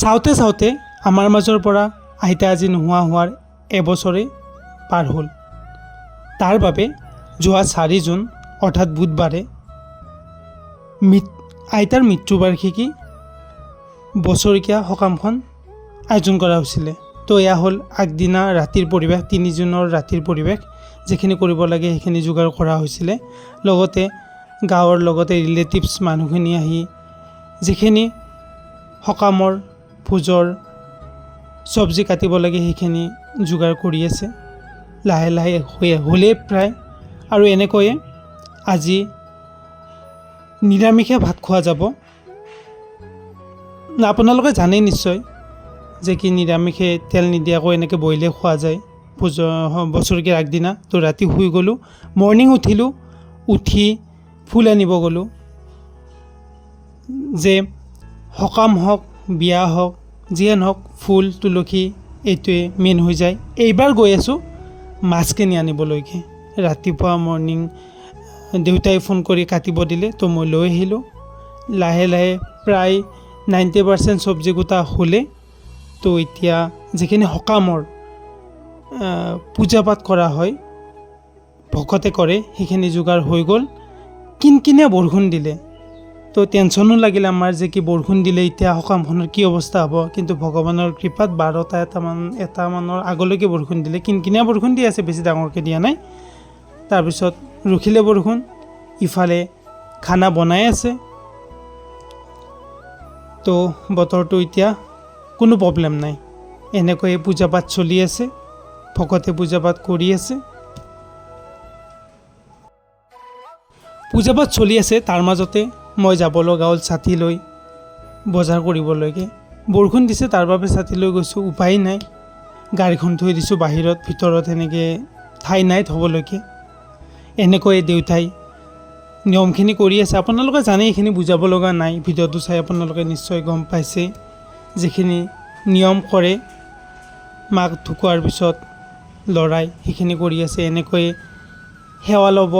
চাওঁতে চাওঁতে আমাৰ মাজৰ পৰা আইতা আজি নোহোৱা হোৱাৰ এবছৰেই পাৰ হ'ল। তাৰ বাবে যোৱা 4 জুন অৰ্থাৎ বুধবাৰে আইতাৰ মৃত্যুবাৰ্ষিকী বছৰেকীয়া সকামখন আয়োজন কৰা হৈছিলে। তো এয়া হ'ল আগদিনা ৰাতিৰ পৰিৱেশ, 3 জুনৰ ৰাতিৰ পৰিৱেশ। যিখিনি কৰিব লাগে সেইখিনি যোগাৰ কৰা হৈছিলে। লগতে গাঁৱৰ লগতে ৰিলেটিভছ মানুহখিনি আহি যিখিনি সকামৰ ভোজৰ চব্জি কাটিব লাগে সেইখিনি যোগাৰ কৰি আছে। লাহে লাহে হ'লেই প্ৰায়। আৰু এনেকৈয়ে আজি নিৰামিষে ভাত খোৱা যাব। আপোনালোকে জানেই নিশ্চয় যে কি নিৰামিষে তেল নিদিয়াকৈ এনেকৈ বইলে খোৱা যায় বছৰেকীয়াৰ আগদিনা। তো ৰাতি শুই গ'লোঁ, মৰ্ণিং উঠিলোঁ, উঠি ফুল আনিব গ'লোঁ। যে সকাম হওক বিয়া হওক যিয়ে নহওক ফুল তুলসী এইটোৱে মেইন হৈ যায়। এইবাৰ গৈ আছোঁ মাছ কিনি আনিবলৈকে। ৰাতিপুৱা মৰ্ণিং দেউতাই ফোন কৰি কাটিব দিলে, তো মই লৈ আহিলোঁ। লাহে লাহে প্ৰায় 90% চব্জি গোটা হ'লে। তো এতিয়া যিখিনি সকামৰ পূজা পাঠ কৰা হয় ভকতে কৰে সেইখিনি যোগাৰ হৈ গ'ল। কিনকিনীয়া বৰষুণ দিলে, তো টেনশ্যনো লাগিলে আমাৰ যে কি বৰষুণ দিলে এতিয়া সকামখনৰ কি অৱস্থা হ'ব। কিন্তু ভগৱানৰ কৃপাত 12-1মানৰ আগলৈকে বৰষুণ দিলে। কিনকিনীয়া বৰষুণ দি আছে, বেছি ডাঙৰকৈ দিয়া নাই। তাৰপিছত ৰখিলে বৰষুণ। ইফালে খানা বনাই আছে। তো বতৰটো এতিয়া কোনো প্ৰব্লেম নাই। এনেকৈয়ে পূজা পাঠ চলি আছে, ভকতে পূজা পাঠ কৰি আছে। পূজা পাঠ চলি আছে, তাৰ মাজতে মই যাব লগা হ'ল ছাতি লৈ বজাৰ কৰিবলৈকে। বৰষুণ দিছে তাৰ বাবে ছাতি লৈ গৈছোঁ, উপায় নাই। গাড়ীখন থৈ দিছোঁ বাহিৰত, ভিতৰত সেনেকৈ ঠাই নাই থ'বলৈকে। এনেকৈয়ে দেউতাই নিয়মখিনি কৰি আছে। আপোনালোকে জানেই এইখিনি বুজাব লগা নাই, ভিডিঅ'টো চাই আপোনালোকে নিশ্চয় গম পাইছে যিখিনি নিয়ম কৰে মাক ঢুকোৱাৰ পিছত ল'ৰাই সেইখিনি কৰি আছে। এনেকৈয়ে সেৱা ল'ব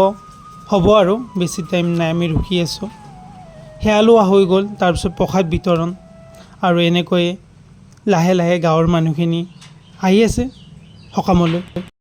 হ'ব আৰু বেছি টাইম নাই, আমি ৰখি আছোঁ। সেৱা লোৱা হৈ গ'ল, তাৰপিছত প্ৰসাদ বিতৰণ। আৰু এনেকৈয়ে লাহে লাহে গাঁৱৰ মানুহখিনি আহি আছে সকামলৈ।